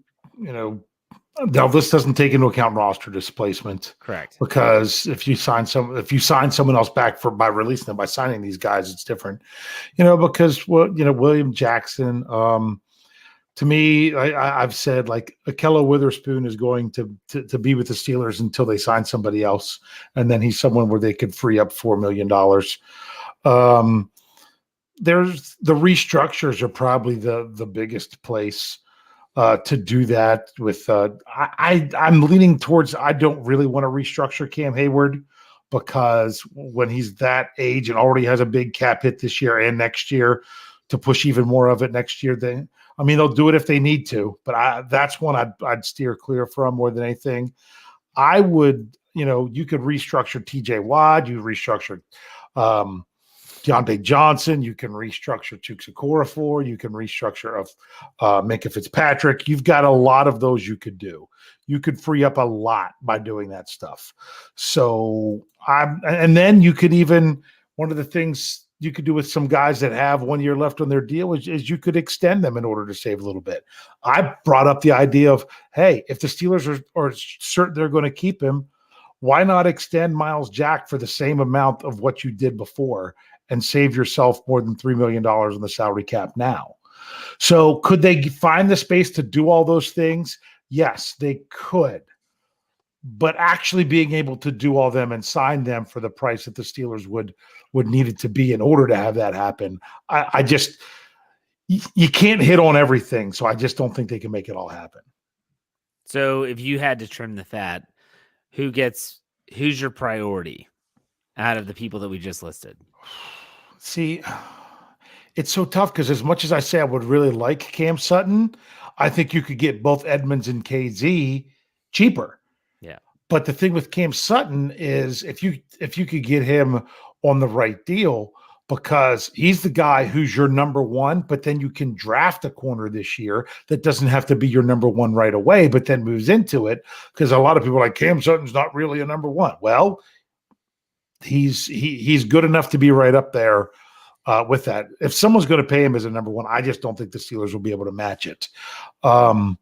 Now, this doesn't take into account roster displacement. Correct. Because if you sign someone else back by releasing them, by signing these guys, it's different. Because William Jackson, to me, I've said like Akello Witherspoon is going to be with the Steelers until they sign somebody else, and then he's someone where they could free up $4 million. There's the restructures are probably the biggest place to do that with. I'm leaning towards I don't really want to restructure Cam Hayward because when he's that age and already has a big cap hit this year and next year to push even more of it next year, they'll do it if they need to, but that's one I'd steer clear from more than anything. I would, you could restructure TJ Watt, you restructure Deontay Johnson, you can restructure Chuks Okorafor, you can restructure of Minkah Fitzpatrick. You've got a lot of those you could do. You could free up a lot by doing that stuff. So and then you could even, one of the things you could do with some guys that have 1 year left on their deal is you could extend them in order to save a little bit. I brought up the idea of, hey, if the Steelers are certain they're going to keep him, why not extend Miles Jack for the same amount of what you did before and save yourself more than $3 million in the salary cap now? So could they find the space to do all those things? Yes, they could. But actually being able to do all them and sign them for the price that the Steelers would need it to be in order to have that happen, you can't hit on everything. So I just don't think they can make it all happen. So if you had to trim the fat, who's your priority out of the people that we just listed? See, it's so tough because as much as I say I would really like Cam Sutton, I think you could get both Edmonds and KZ cheaper. Yeah. But the thing with Cam Sutton is if you could get him on the right deal, because he's the guy who's your number one, but then you can draft a corner this year that doesn't have to be your number one right away, but then moves into it. Because a lot of people are like, Cam Sutton's not really a number one. Well, he's good enough to be right up there with that. If someone's going to pay him as a number one, I just don't think the Steelers will be able to match it. Was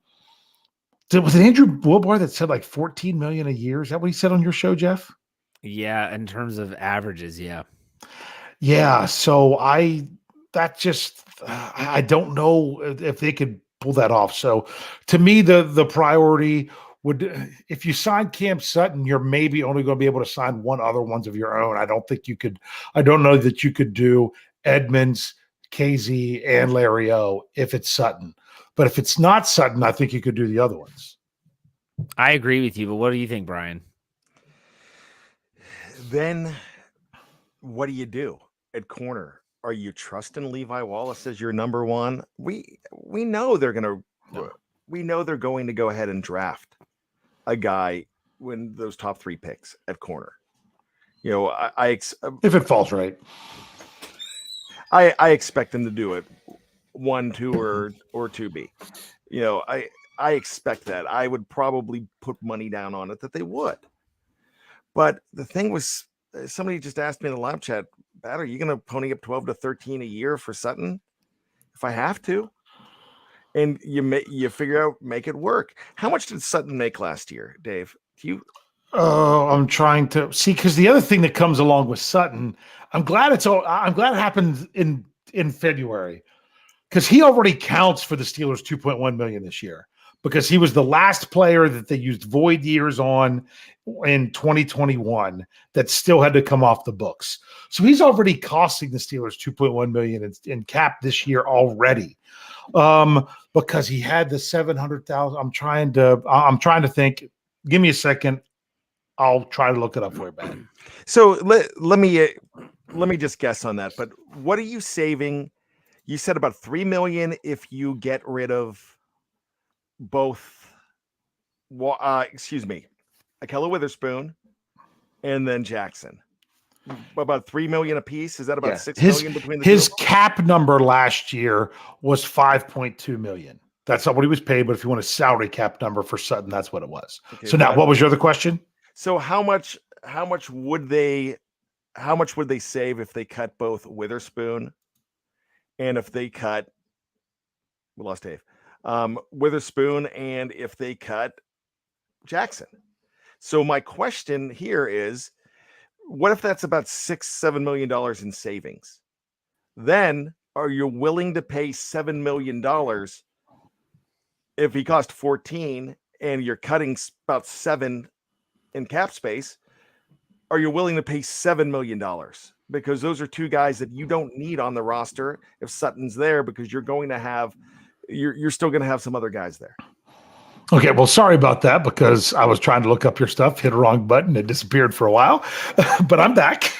it Andrew Wilbar that said like $14 million a year? Is that what he said on your show, Jeff? Yeah, in terms of averages, yeah. Yeah, so I don't know if they could pull that off. So to me, the priority would, if you sign Cam Sutton, you're maybe only going to be able to sign one other ones of your own. I don't know that you could do Edmonds, KZ, and Larry O if it's Sutton. But if it's not Sutton, I think you could do the other ones. I agree with you, but what do you think, Brian? Then what do you do at corner? Are you trusting Levi Wallace as your number one? We know they're going to go ahead and draft a guy when those top three picks at corner. If it falls right, I expect them to do it 1, 2, or 2B. I expect that. I would probably put money down on it that they would. But the thing was, somebody just asked me in the live chat, Bat, are you going to pony up 12 to 13 a year for Sutton? If I have to. And you figure out, make it work. How much did Sutton make last year, Dave? I'm trying to see, because the other thing that comes along with Sutton, I'm glad it happened in February, because he already counts for the Steelers $2.1 million this year, because he was the last player that they used void years on in 2021 that still had to come off the books. So he's already costing the Steelers $2.1 million in cap this year already, because he had the $700,000. I'm trying to think. Give me a second. I'll try to look it up for you, Ben. So let me just guess on that. But what are you saving? You said about $3 million if you get rid of both. Akello Witherspoon and then Jackson. About $3 million a piece. Is that about $6 million between the two? His cap number last year was $5.2 million. That's not what he was paid, but if you want a salary cap number for Sutton, that's what it was. Okay, so now, what was your other question? So how much would they save if they cut both Witherspoon and if they cut, we lost Dave, Witherspoon, and if they cut Jackson. So my question here is, what if that's about $6-7 million in savings? Then are you willing to pay $7 million if he cost 14 and you're cutting about 7 in cap space? Are you willing to pay $7 million? Because those are two guys that you don't need on the roster if Sutton's there, because you're still going to have some other guys there. Okay, well, sorry about that, because I was trying to look up your stuff, hit a wrong button, it disappeared for a while, but I'm back.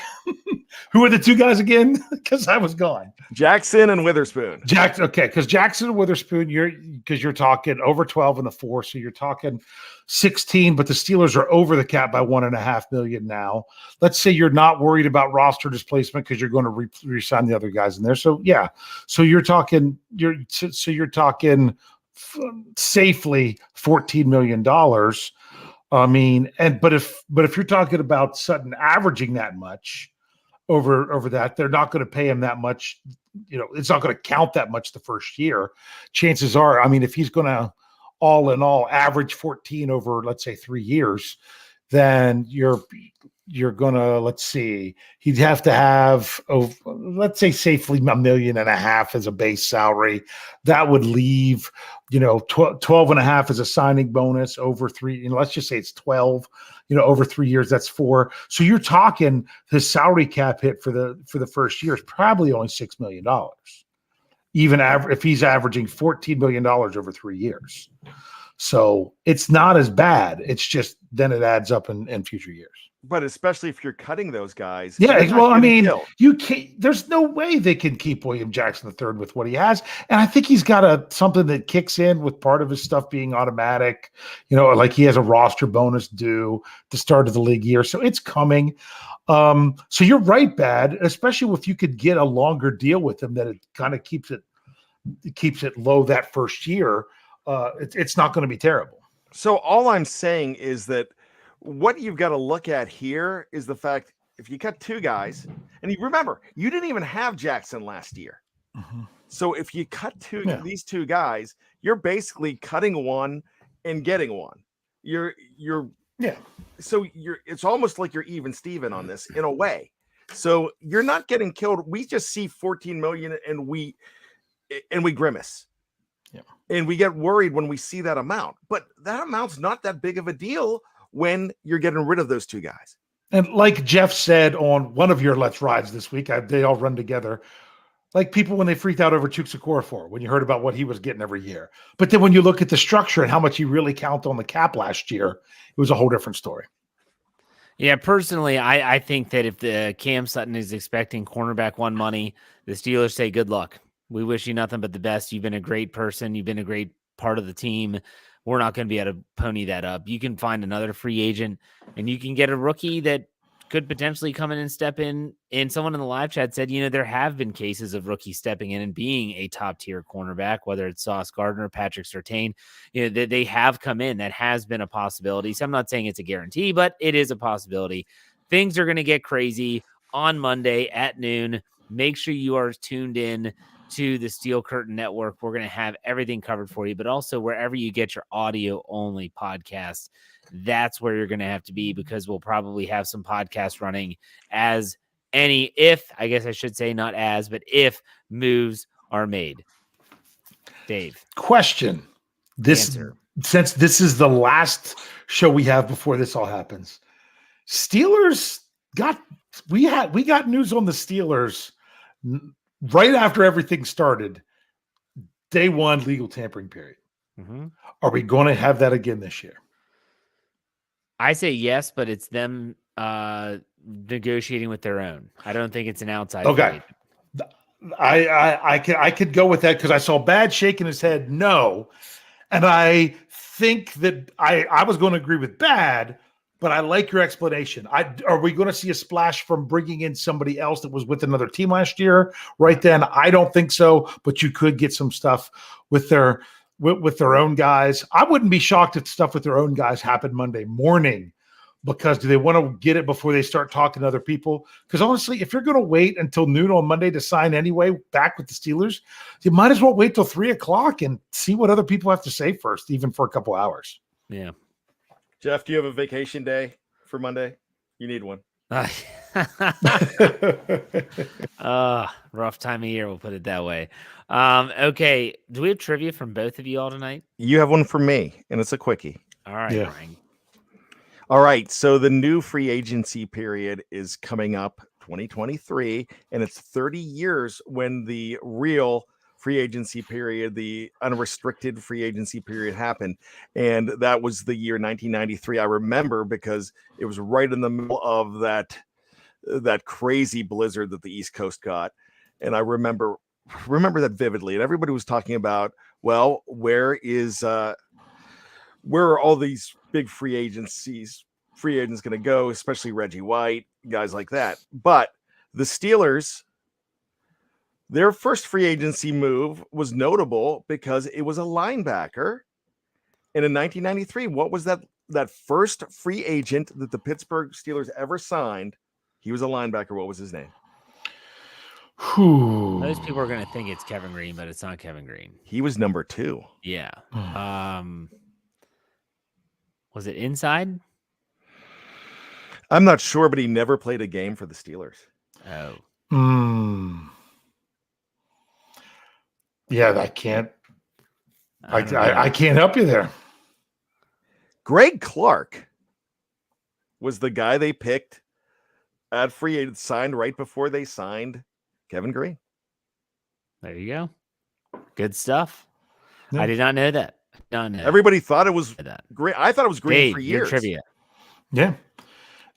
Who are the two guys again? Because I was gone. Jackson and Witherspoon. Okay, because Jackson and Witherspoon, you're talking over 12 in the 4, so you're talking 16, but the Steelers are over the cap by $1.5 million now. Let's say you're not worried about roster displacement because you're going to re-sign the other guys in there. So yeah, so you're talking safely $14 million. I mean, but if you're talking about Sutton averaging that much over that, they're not going to pay him that much. It's not going to count that much the first year. Chances are, I mean, if he's going to all in all average 14 over, let's say, 3 years, then you're going to, let's see, he'd have to have, let's say safely $1.5 million as a base salary. That would leave, 12.5 as a signing bonus over 3. Let's just say it's 12, over 3 years, that's 4. So you're talking his salary cap hit for the first year is probably only $6 million. Even if he's averaging $14 million over 3 years. So it's not as bad. It's just then it adds up in future years. But especially if you're cutting those guys. Yeah, well, I mean, you can't. There's no way they can keep William Jackson III with what he has, and I think he's got something that kicks in with part of his stuff being automatic. Like he has a roster bonus due the start of the league year, so it's coming. So you're right, Bad. Especially if you could get a longer deal with him, that it kind of keeps it low that first year. It's not going to be terrible. So all I'm saying is that what you've got to look at here is the fact, if you cut two guys, and you remember, you didn't even have Jackson last year. Mm-hmm. So if you cut these two guys, you're basically cutting one and getting one. So it's almost like you're even Steven on this in a way. So you're not getting killed. We just see 14 million and we grimace. Yeah. And we get worried when we see that amount, but that amount's not that big of a deal when you're getting rid of those two guys. And like Jeff said on one of your Let's Rides this week, they all run together. Like people when they freaked out over Chuksa Okorafor, when you heard about what he was getting every year. But then when you look at the structure and how much he really counted on the cap last year, it was a whole different story. Yeah, personally, I think that if the Cam Sutton is expecting cornerback 1 money, the Steelers say, good luck. We wish you nothing but the best. You've been a great person. You've been a great part of the team. We're not going to be able to pony that up. You can find another free agent, and you can get a rookie that could potentially come in and step in. And someone in the live chat said, there have been cases of rookies stepping in and being a top-tier cornerback, whether it's Sauce Gardner, Patrick Surtain. They have come in. That has been a possibility. So I'm not saying it's a guarantee, but it is a possibility. Things are going to get crazy on Monday at noon. Make sure you are tuned in to the Steel Curtain Network. We're going to have everything covered for you, but also wherever you get your audio only podcasts, that's where you're going to have to be, because we'll probably have some podcasts running if moves are made. Dave. Question. Since this is the last show we have before this all happens, Steelers we got news on the Steelers right after everything started, day 1 legal tampering period. Mm-hmm. Are we going to have that again this year? I say yes, but it's them negotiating with their own. I don't think it's an outside. Okay. I could go with that because I saw Bad shaking his head no. And I think that I was going to agree with Bad, but I like your explanation. Are we going to see a splash from bringing in somebody else that was with another team last year? Right then, I don't think so, but you could get some stuff with their own guys. I wouldn't be shocked if stuff with their own guys happened Monday morning, because do they want to get it before they start talking to other people? Because honestly, if you're going to wait until noon on Monday to sign anyway back with the Steelers, you might as well wait till 3:00 and see what other people have to say first, even for a couple hours. Yeah. Jeff, do you have a vacation day for Monday? You need one. Rough time of year, we'll put it that way. Okay, do we have trivia from both of you all tonight? You have one for me, and it's a quickie. All right, Yeah. Brian. All right, so the new free agency period is coming up 2023, and it's 30 years when the real free agency period, the unrestricted free agency period happened. And that was the year 1993. I remember because it was right in the middle of that crazy blizzard that the East Coast got. And I remember that vividly. And everybody was talking about, well, where are all these big free agents going to go, especially Reggie White, guys like that. But the Steelers, their first free agency move was notable because it was a linebacker. And in 1993, what was that first free agent that the Pittsburgh Steelers ever signed? He was a linebacker. What was his name? Most people are going to think it's Kevin Green, but it's not Kevin Green. He was number 2. Yeah. Was it inside? I'm not sure, but he never played a game for the Steelers. Oh. Yeah, I can't help you there. Greg Clark was the guy they picked at free agent, signed right before they signed Kevin Green. There you go. Good stuff. Yeah. I did not know that. Everybody thought it was great. I thought it was Green for years. Trivia. Yeah.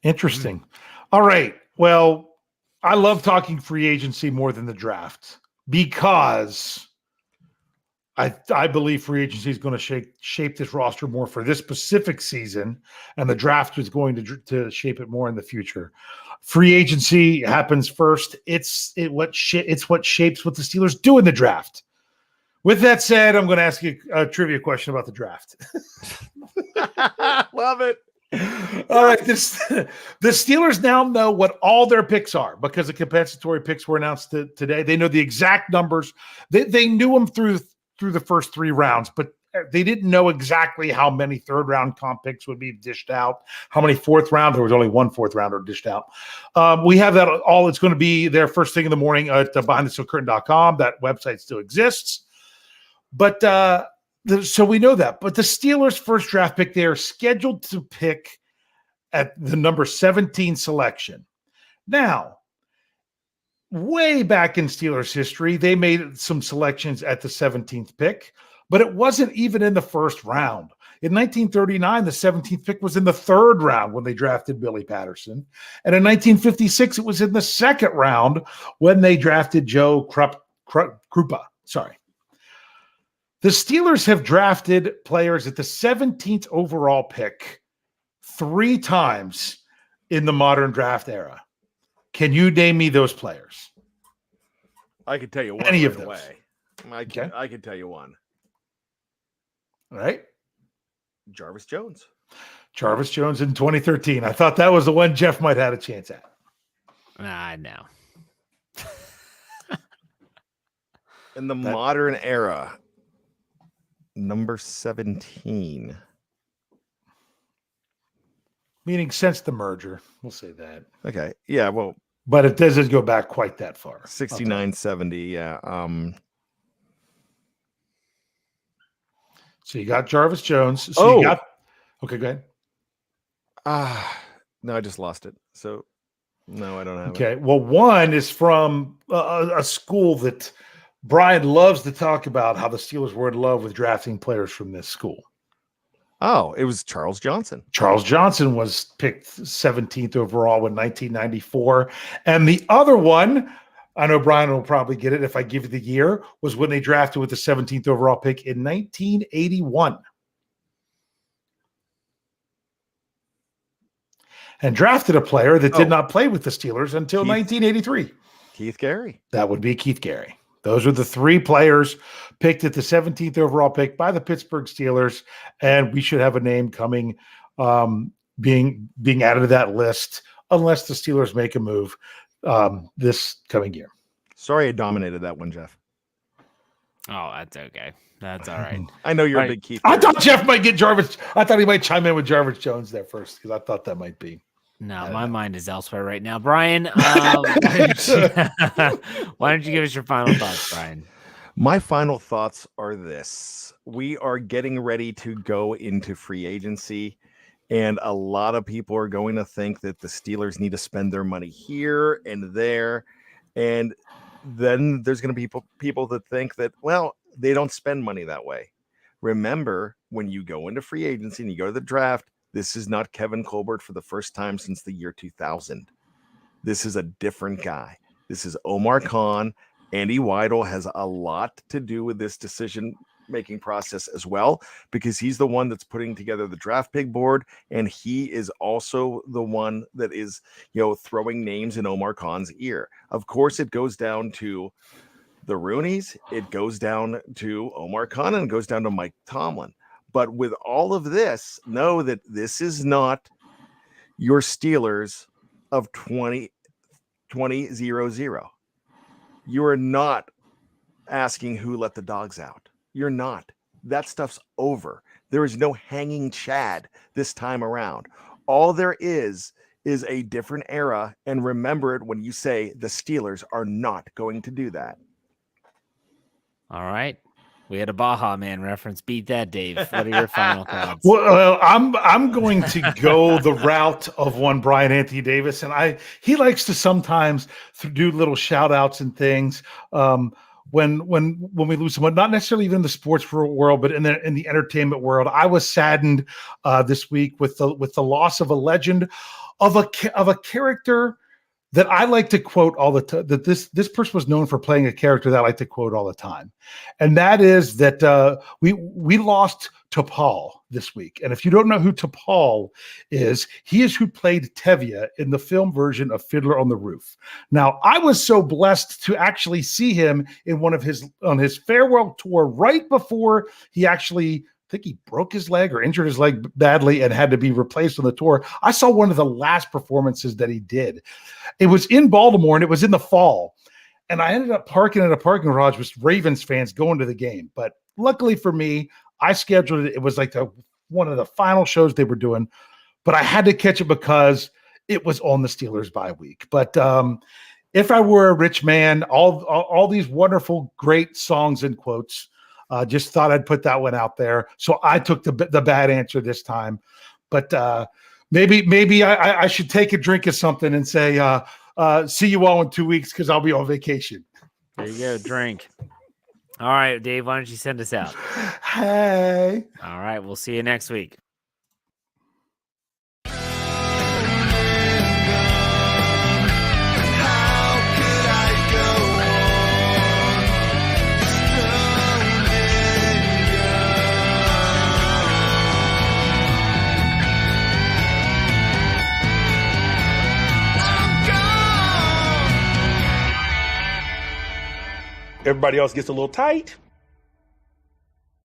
Interesting. All right. Well, I love talking free agency more than the draft because I believe free agency is going to shape this roster more for this specific season, and the draft is going to shape it more in the future. Free agency happens first. It's what shapes what the Steelers do in the draft. With that said, I'm going to ask you a trivia question about the draft. Love it. All right. The Steelers now know what all their picks are because the compensatory picks were announced today. They know the exact numbers. They knew them through the first 3 rounds, but they didn't know exactly how many 3rd round comp picks would be dished out, how many 4th round. There was only one 4th rounder dished out. We have that all. It's going to be there first thing in the morning at behindthestillcurtain.com. That website still exists. But so we know that. But the Steelers' first draft pick, they are scheduled to pick at the number 17 selection. Now, way back in Steelers history, they made some selections at the 17th pick, but it wasn't even in the first round. In 1939, the 17th pick was in the 3rd round when they drafted Billy Patterson. And in 1956, it was in the 2nd round when they drafted Joe Krupa. Sorry. The Steelers have drafted players at the 17th overall pick 3 times in the modern draft era. Can you name me those players? I can tell you one. Any of those. I can tell you one. All right. Jarvis Jones. Jarvis Jones in 2013. I thought that was the one Jeff might have had a chance at. No. In the modern era, number 17. Meaning since the merger. We'll say that. Okay. Yeah, well. But it doesn't go back quite that far. 69, 70, yeah. So you got Jarvis Jones. Okay, go ahead. No, I just lost it. So, no, I don't have it. Okay, well, one is from a school that Brian loves to talk about, how the Steelers were in love with drafting players from this school. Oh, it was Charles Johnson. Charles Johnson was picked 17th overall in 1994. And the other one, I know Brian will probably get it if I give you the year, was when they drafted with the 17th overall pick in 1981. And drafted a player that did not play with the Steelers until 1983. Keith Gary. That would be Keith Gary. Those are the 3 players picked at the 17th overall pick by the Pittsburgh Steelers, and we should have a name coming, being added to that list, unless the Steelers make a move this coming year. Sorry I dominated that one, Jeff. Oh, that's okay. That's all right. I know you're All a right. big Keith. I thought Jeff might get Jarvis. I thought he might chime in with Jarvis Jones there first because I thought that might be. No, my mind is elsewhere right now. Brian, why don't you give us your final thoughts, Brian? My final thoughts are this. We are getting ready to go into free agency, and a lot of people are going to think that the Steelers need to spend their money here and there. And then there's going to be people that think that, well, they don't spend money that way. Remember, when you go into free agency and you go to the draft, this is not Kevin Colbert for the first time since the year 2000. This is a different guy. This is Omar Kan. Andy Weidel has a lot to do with this decision-making process as well, because he's the one that's putting together the draft pick board, and he is also the one that is, throwing names in Omar Kan's ear. Of course, it goes down to the Rooneys, it goes down to Omar Kan, and it goes down to Mike Tomlin. But with all of this, know that this is not your Steelers of 20-0-0. You are not asking who let the dogs out. You're not. That stuff's over. There is no hanging Chad this time around. All there is a different era. And remember it when you say the Steelers are not going to do that. All right. We had a Baja Man reference. Beat that, Dave. What are your final thoughts? Well, I'm going to go the route of one Bryan Anthony Davis, and he likes to sometimes do little shout outs and things when we lose someone, not necessarily even in the sports world, but in the entertainment world. I was saddened this week with the loss of a legend, of a character that I like to quote all the time. That this person was known for playing a character that I like to quote all the time, and that is that we lost T'Pol this week. And if you don't know who T'Pol is, he is who played Tevye in the film version of Fiddler on the Roof. Now, I was so blessed to actually see him in on his farewell tour right before he actually. I think he broke his leg or injured his leg badly and had to be replaced on the tour. I saw one of the last performances that he did. It was in Baltimore, and it was in the fall. And I ended up parking at a parking garage with Ravens fans going to the game. But luckily for me, I scheduled it. It was like one of the final shows they were doing. But I had to catch it because it was on the Steelers bye week. But if I were a rich man, all these wonderful, great songs and quotes, just thought I'd put that one out there. So I took the bad answer this time, but maybe I should take a drink of something and say, see you all in 2 weeks because I'll be on vacation. There you go, drink. All right, Dave, why don't you send us out? Hey. All right, we'll see you next week. Everybody else gets a little tight.